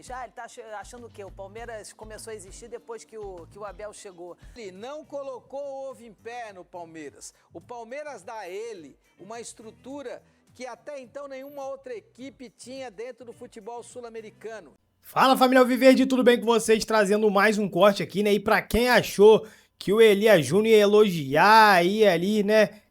Já ele tá achando o quê? O Palmeiras começou a existir depois que o Abel chegou. Ele não colocou o ovo em pé no Palmeiras. O Palmeiras dá a ele uma estrutura que até então nenhuma outra equipe tinha dentro do futebol sul-americano. Fala, família Alviverde, tudo bem com vocês? Trazendo mais um corte aqui, né? E pra quem achou que o Elias Júnior ia elogiar, ia ali, né?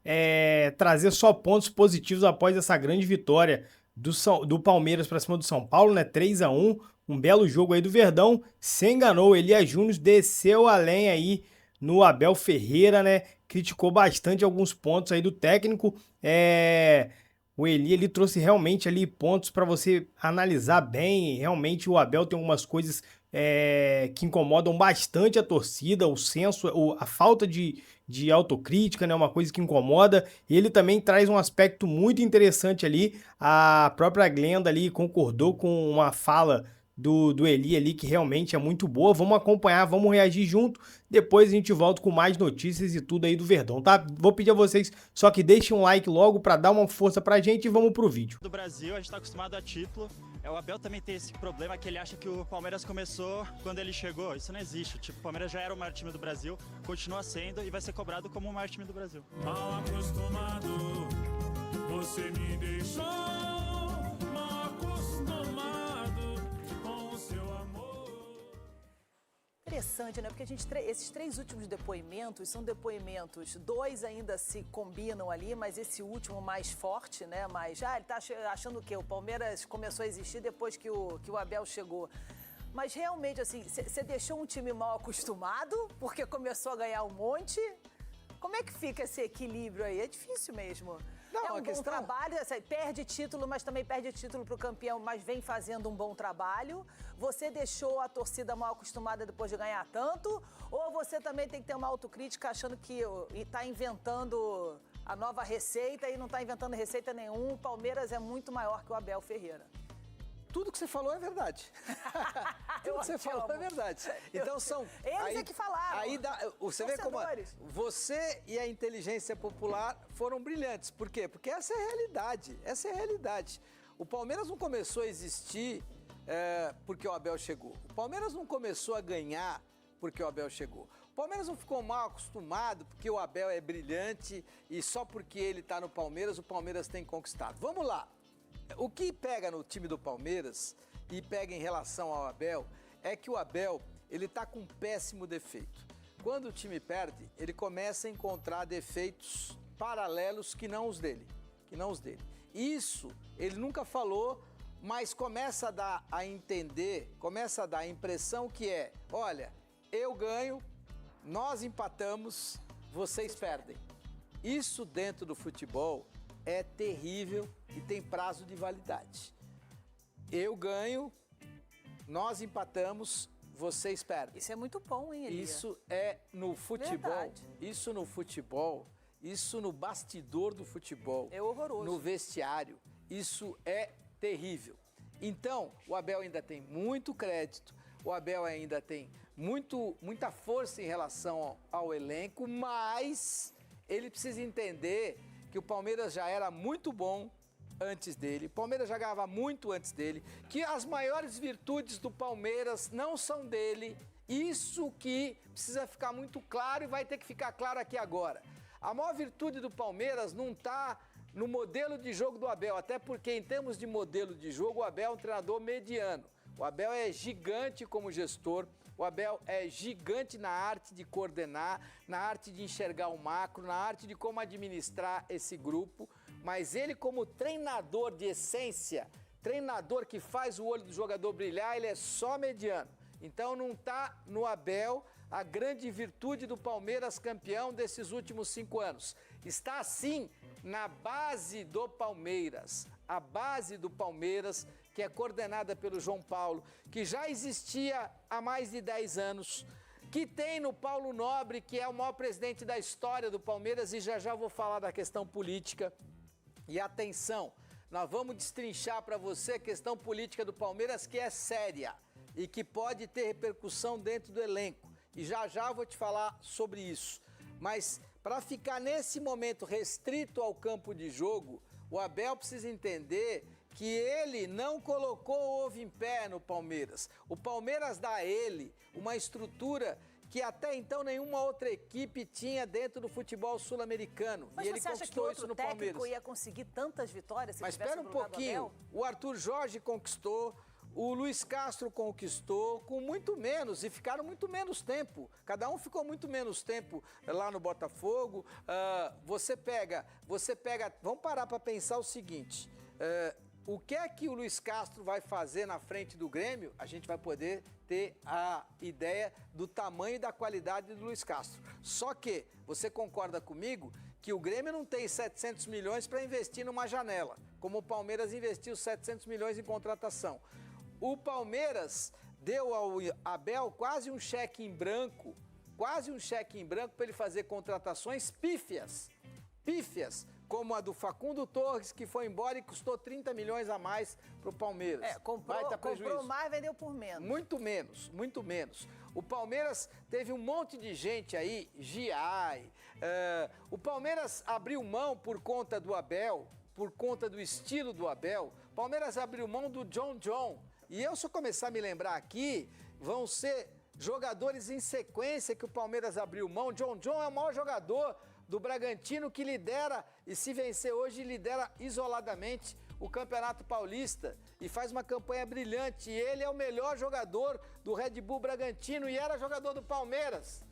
Trazer só pontos positivos após essa grande vitória do Palmeiras pra cima do São Paulo, né? 3-1, um belo jogo aí do Verdão. Se enganou, o Elias Júnior desceu além aí no Abel Ferreira, né? Criticou bastante alguns pontos aí do técnico. O Eli, ele trouxe realmente ali pontos para você analisar bem. Realmente o Abel tem algumas coisas que incomodam bastante a torcida, o senso, a falta de autocrítica, né? Uma coisa que incomoda. Ele também traz um aspecto muito interessante ali. A própria Glenda ali concordou com uma fala do Eli ali, que realmente é muito boa. Vamos acompanhar, vamos reagir junto. Depois a gente volta com mais notícias e tudo aí do Verdão, tá? Vou pedir a vocês só que deixem um like logo pra dar uma força pra gente e vamos pro vídeo. Do Brasil, a gente tá acostumado a título. O Abel também tem esse problema que ele acha que o Palmeiras começou quando ele chegou. Isso não existe. Tipo, o Palmeiras já era o maior time do Brasil, continua sendo e vai ser cobrado como o maior time do Brasil. Mal acostumado, você me deixou mal acostumado com o seu amor. Interessante, né? Porque esses três últimos depoimentos são depoimentos, dois ainda se combinam ali, mas esse último mais forte, né? Mas ele tá achando o quê? O Palmeiras começou a existir depois que o Abel chegou. Mas realmente, assim, você deixou um time mal acostumado porque começou a ganhar um monte? Como é que fica esse equilíbrio aí? É difícil mesmo. Não, é um a bom questão... trabalho, assim, perde título, mas também perde título para o campeão, mas vem fazendo um bom trabalho. Você deixou a torcida mal acostumada depois de ganhar tanto? Ou você também tem que ter uma autocrítica achando que está inventando a nova receita e não está inventando receita nenhuma? O Palmeiras é muito maior que o Abel Ferreira. Tudo que você falou é verdade. Tudo que você falou é verdade. Então são... Eles que falaram. Aí você vê como você e a inteligência popular foram brilhantes. Por quê? Porque essa é a realidade. Essa é a realidade. O Palmeiras não começou a existir porque o Abel chegou. O Palmeiras não começou a ganhar porque o Abel chegou. O Palmeiras não ficou mal acostumado porque o Abel é brilhante e só porque ele está no Palmeiras, o Palmeiras tem conquistado. Vamos lá. O que pega no time do Palmeiras e pega em relação ao Abel é que o Abel, ele tá com um péssimo defeito. Quando o time perde, ele começa a encontrar defeitos paralelos que não os dele. Isso ele nunca falou, mas começa a dar a entender, começa a dar a impressão que olha, eu ganho, nós empatamos, vocês perdem. Isso dentro do futebol é terrível e tem prazo de validade. Eu ganho, nós empatamos, vocês perdem. Isso é muito bom, hein, Elia? Isso é no futebol. Verdade. Isso no futebol, isso no bastidor do futebol. É horroroso. No vestiário, isso é terrível. Então, o Abel ainda tem muito crédito, o Abel ainda tem muita força em relação ao elenco, mas ele precisa entender que o Palmeiras já era muito bom antes dele, o Palmeiras já ganhava muito antes dele, que as maiores virtudes do Palmeiras não são dele, isso que precisa ficar muito claro e vai ter que ficar claro aqui agora. A maior virtude do Palmeiras não está no modelo de jogo do Abel, até porque em termos de modelo de jogo, o Abel é um treinador mediano. O Abel é gigante como gestor, o Abel é gigante na arte de coordenar, na arte de enxergar o macro, na arte de como administrar esse grupo, mas ele como treinador de essência, treinador que faz o olho do jogador brilhar, ele é só mediano. Então não está no Abel a grande virtude do Palmeiras campeão desses últimos 5 anos. Está sim na base do Palmeiras, a base do Palmeiras, que é coordenada pelo João Paulo, que já existia há mais de 10 anos, que tem no Paulo Nobre, que é o maior presidente da história do Palmeiras, e já vou falar da questão política. E atenção, nós vamos destrinchar para você a questão política do Palmeiras, que é séria e que pode ter repercussão dentro do elenco. E já vou te falar sobre isso. Mas para ficar nesse momento restrito ao campo de jogo, o Abel precisa entender que ele não colocou o ovo em pé no Palmeiras. O Palmeiras dá a ele uma estrutura que até então nenhuma outra equipe tinha dentro do futebol sul-americano. Mas E ele você acha que conquistou isso outro no técnico Palmeiras. ia conseguir tantas vitórias se Mas tivesse espera um no lugar do pouquinho. Abel? O Arthur Jorge conquistou, o Luiz Castro conquistou com muito menos e ficaram muito menos tempo. Cada um ficou muito menos tempo lá no Botafogo. Você pega. Vamos parar para pensar o seguinte. O que é que o Luiz Castro vai fazer na frente do Grêmio? A gente vai poder ter a ideia do tamanho e da qualidade do Luiz Castro. Só que você concorda comigo que o Grêmio não tem 700 milhões para investir numa janela, como o Palmeiras investiu 700 milhões em contratação. O Palmeiras deu ao Abel quase um cheque em branco para ele fazer contratações pífias, como a do Facundo Torres, que foi embora e custou 30 milhões a mais para o Palmeiras. Comprou mais, vendeu por menos. Muito menos. O Palmeiras teve um monte de gente aí, Giai. O Palmeiras abriu mão por conta do Abel, por conta do estilo do Abel. O Palmeiras abriu mão do John. E eu, se eu começar a me lembrar aqui, vão ser jogadores em sequência que o Palmeiras abriu mão. John é o maior jogador do Bragantino, que lidera, e se vencer hoje, lidera isoladamente o Campeonato Paulista e faz uma campanha brilhante. E ele é o melhor jogador do Red Bull Bragantino e era jogador do Palmeiras.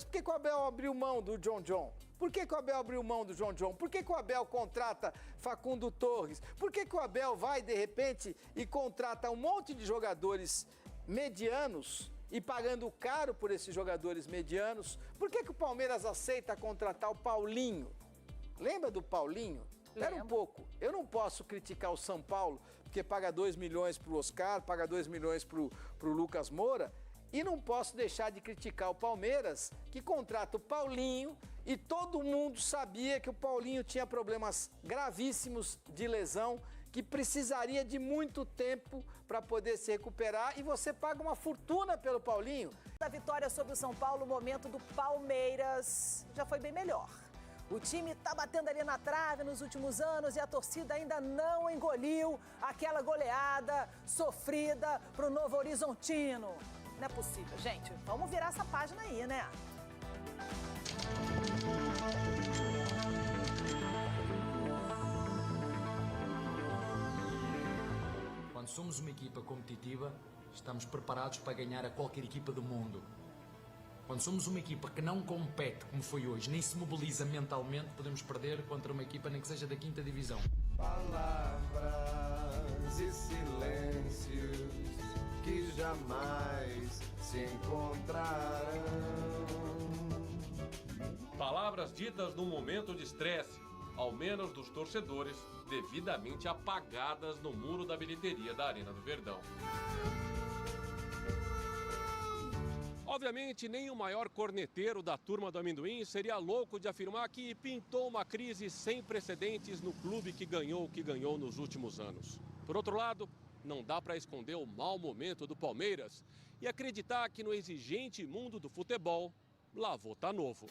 Por que o Abel abriu mão do John? Por que o Abel abriu mão do John? Por que o Abel contrata Facundo Torres? Por que o Abel vai, de repente, e contrata um monte de jogadores medianos e pagando caro por esses jogadores medianos? Por que o Palmeiras aceita contratar o Paulinho? Lembra do Paulinho? Espera um pouco. Eu não posso criticar o São Paulo, porque paga 2 milhões para o Oscar, paga 2 milhões para o Lucas Moura, e não posso deixar de criticar o Palmeiras, que contrata o Paulinho, e todo mundo sabia que o Paulinho tinha problemas gravíssimos de lesão, que precisaria de muito tempo para poder se recuperar, e você paga uma fortuna pelo Paulinho. A vitória sobre o São Paulo, o momento do Palmeiras já foi bem melhor. O time está batendo ali na trave nos últimos anos e a torcida ainda não engoliu aquela goleada sofrida para o Novo Horizontino. Não é possível, gente. Vamos virar essa página aí, né? Quando somos uma equipa competitiva, estamos preparados para ganhar a qualquer equipa do mundo. Quando somos uma equipa que não compete, como foi hoje, nem se mobiliza mentalmente, podemos perder contra uma equipa nem que seja da 5ª divisão. Palavras e silêncios que jamais se encontrarão. Palavras ditas num momento de estresse, ao menos dos torcedores, devidamente apagadas no muro da bilheteria da Arena do Verdão. Obviamente, nem o maior corneteiro da turma do amendoim seria louco de afirmar que pintou uma crise sem precedentes no clube que ganhou o que ganhou nos últimos anos. Por outro lado, não dá para esconder o mau momento do Palmeiras e acreditar que no exigente mundo do futebol, lavou tá novo.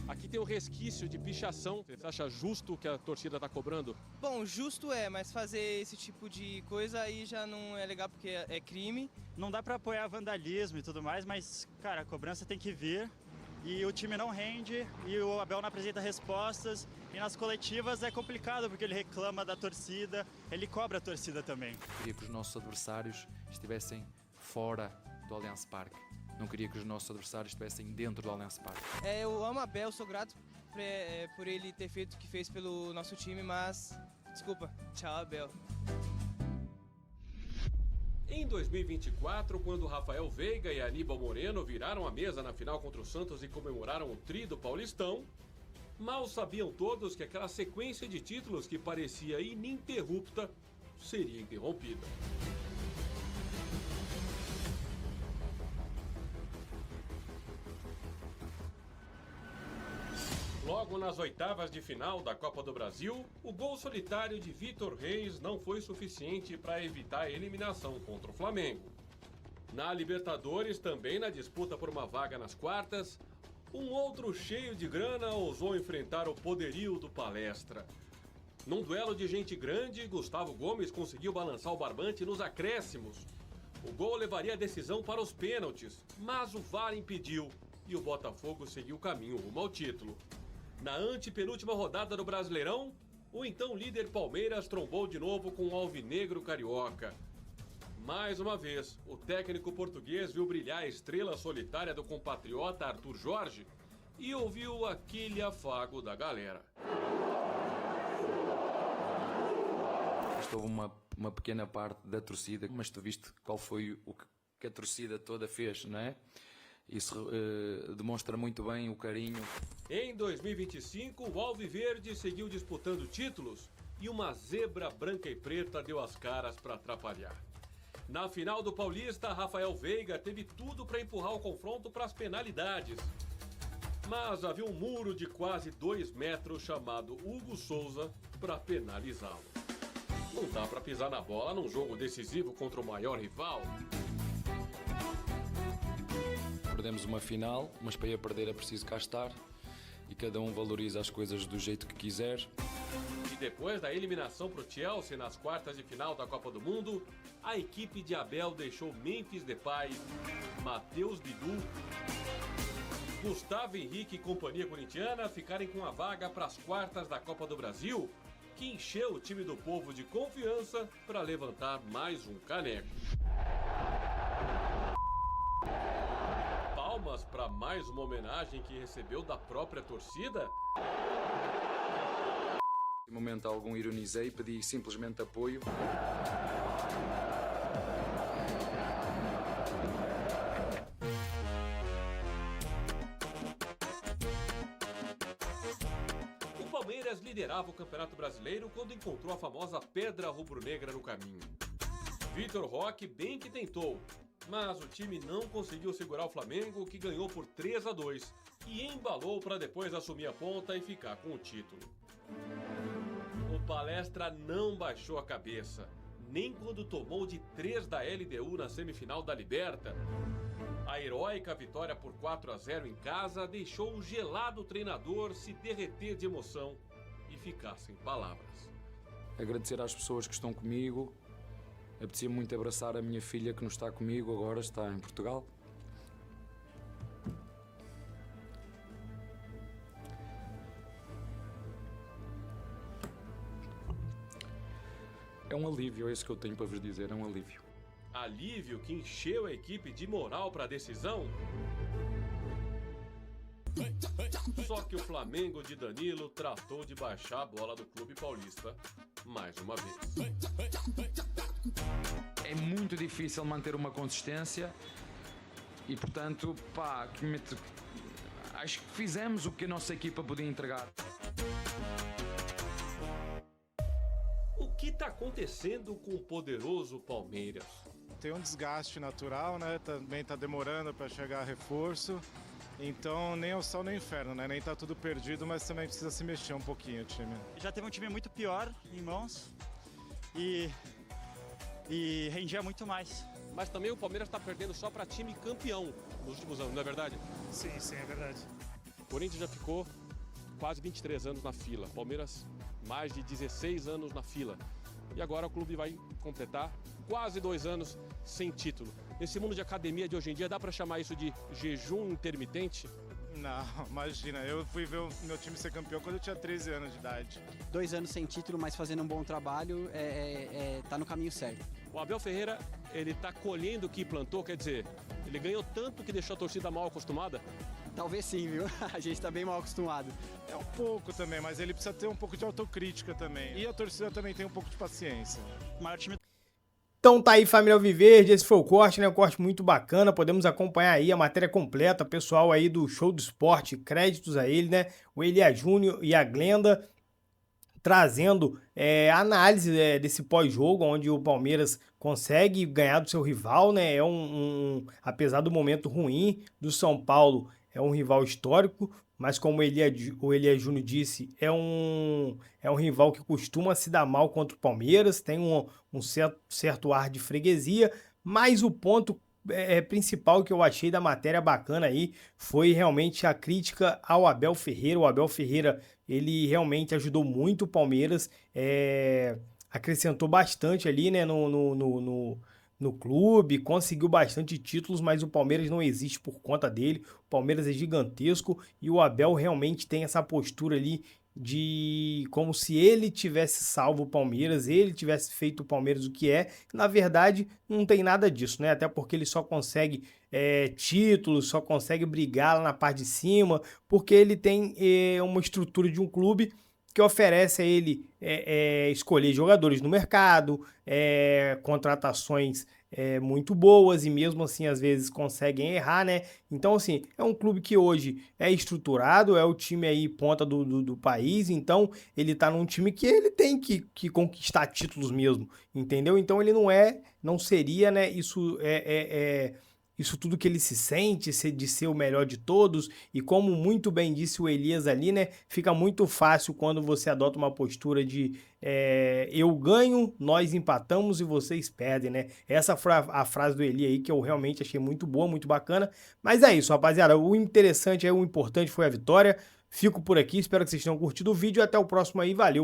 Aqui tem um resquício de pichação. Você acha justo o que a torcida está cobrando? Bom, justo mas fazer esse tipo de coisa aí já não é legal porque é crime. Não dá para apoiar vandalismo e tudo mais, mas, cara, a cobrança tem que vir. E o time não rende, e o Abel não apresenta respostas. E nas coletivas é complicado, porque ele reclama da torcida, ele cobra a torcida também. Queria que os nossos adversários estivessem fora do Allianz Parque. Não queria que os nossos adversários estivessem dentro do Allianz Parque. Eu amo Abel, sou grato por ele ter feito o que fez pelo nosso time, mas desculpa, tchau Abel. Em 2024, quando Rafael Veiga e Aníbal Moreno viraram a mesa na final contra o Santos e comemoraram o tri do Paulistão, mal sabiam todos que aquela sequência de títulos que parecia ininterrupta seria interrompida. Logo nas oitavas de final da Copa do Brasil, o gol solitário de Vitor Reis não foi suficiente para evitar a eliminação contra o Flamengo. Na Libertadores, também na disputa por uma vaga nas quartas, um outro cheio de grana ousou enfrentar o poderio do Palestra. Num duelo de gente grande, Gustavo Gomes conseguiu balançar o barbante nos acréscimos. O gol levaria a decisão para os pênaltis, mas o VAR impediu e o Botafogo seguiu o caminho rumo ao título. Na antepenúltima rodada do Brasileirão, o então líder Palmeiras trombou de novo com o alvinegro carioca. Mais uma vez, o técnico português viu brilhar a estrela solitária do compatriota Arthur Jorge e ouviu aquele afago da galera. Houve uma pequena parte da torcida, mas tu viste qual foi o que a torcida toda fez, não é? Isso demonstra muito bem o carinho. Em 2025, o Alviverde seguiu disputando títulos e uma zebra branca e preta deu as caras para atrapalhar. Na final do Paulista, Rafael Veiga teve tudo para empurrar o confronto para as penalidades. Mas havia um muro de quase 2 metros chamado Hugo Souza para penalizá-lo. Não dá para pisar na bola num jogo decisivo contra o maior rival. Perdemos uma final, mas para ir a perder é preciso cá estar e cada um valoriza as coisas do jeito que quiser. E depois da eliminação para o Chelsea nas quartas de final da Copa do Mundo, a equipe de Abel deixou Memphis Depay, Matheus Bidu, Gustavo Henrique e companhia corintiana ficarem com a vaga para as quartas da Copa do Brasil, que encheu o time do povo de confiança para levantar mais um caneco. Palmas para mais uma homenagem que recebeu da própria torcida? Em momento algum ironizei, pedi simplesmente apoio. O Palmeiras liderava o Campeonato Brasileiro quando encontrou a famosa pedra rubro-negra no caminho. Vitor Roque bem que tentou, mas o time não conseguiu segurar o Flamengo, que ganhou por 3-2 e embalou para depois assumir a ponta e ficar com o título. O Palestra não baixou a cabeça, nem quando tomou de 3 da LDU na semifinal da Liberta. A heróica vitória por 4-0 em casa deixou o gelado treinador se derreter de emoção e ficar sem palavras. Agradecer às pessoas que estão comigo. Apetecia muito abraçar a minha filha que não está comigo agora, está em Portugal. É um alívio, é isso que eu tenho para vos dizer, é um alívio. Alívio que encheu a equipe de moral para a decisão? Só que o Flamengo de Danilo tratou de baixar a bola do clube paulista mais uma vez. É muito difícil manter uma consistência e, portanto, acho que fizemos o que a nossa equipa podia entregar. O que está acontecendo com o poderoso Palmeiras? Tem um desgaste natural, né? Também está demorando para chegar reforço. Então, nem é o sol nem o inferno, né? Nem tá tudo perdido, mas também precisa se mexer um pouquinho o time. Já teve um time muito pior em mãos e rendia muito mais. Mas também o Palmeiras está perdendo só para time campeão nos últimos anos, não é verdade? Sim, é verdade. O Corinthians já ficou quase 23 anos na fila. Palmeiras, mais de 16 anos na fila. E agora o clube vai completar quase 2 anos sem título. Nesse mundo de academia de hoje em dia, dá para chamar isso de jejum intermitente? Não, imagina, eu fui ver o meu time ser campeão quando eu tinha 13 anos de idade. 2 anos sem título, mas fazendo um bom trabalho, tá no caminho certo. O Abel Ferreira, ele tá colhendo o que plantou, quer dizer, ele ganhou tanto que deixou a torcida mal acostumada? Talvez sim, viu? A gente tá bem mal acostumado. É um pouco também, mas ele precisa ter um pouco de autocrítica também. E a torcida também tem um pouco de paciência. O maior time. Então tá aí, família Alviverde, esse foi o corte, né? Um corte muito bacana, podemos acompanhar aí a matéria completa, pessoal aí do Show do Esporte, créditos a ele, né? O Elia Júnior e a Glenda trazendo análise desse pós-jogo, onde o Palmeiras consegue ganhar do seu rival, né? Apesar do momento ruim do São Paulo, é um rival histórico, mas como o Elia Júnior disse, é um rival que costuma se dar mal contra o Palmeiras, tem um certo ar de freguesia, mas o ponto principal que eu achei da matéria bacana aí foi realmente a crítica ao Abel Ferreira. O Abel Ferreira, ele realmente ajudou muito o Palmeiras, acrescentou bastante ali, né, no clube, conseguiu bastante títulos, mas o Palmeiras não existe por conta dele. O Palmeiras é gigantesco e o Abel realmente tem essa postura ali de como se ele tivesse salvo o Palmeiras, ele tivesse feito o Palmeiras o que é. Na verdade, não tem nada disso, né? Até porque ele só consegue títulos, só consegue brigar lá na parte de cima, porque ele tem uma estrutura de um clube que oferece a ele escolher jogadores no mercado, contratações muito boas, e mesmo assim às vezes conseguem errar, né? Então, assim, é um clube que hoje é estruturado, é o time aí ponta do país, então ele tá num time que ele tem que conquistar títulos mesmo, entendeu? Então ele não seria, né, isso tudo que ele se sente, de ser o melhor de todos, e como muito bem disse o Elias ali, né, fica muito fácil quando você adota uma postura de eu ganho, nós empatamos e vocês perdem, né? Essa foi a frase do Eli aí que eu realmente achei muito boa, muito bacana. Mas é isso, rapaziada, o interessante, o importante foi a vitória. Fico por aqui, espero que vocês tenham curtido o vídeo, até o próximo aí, valeu!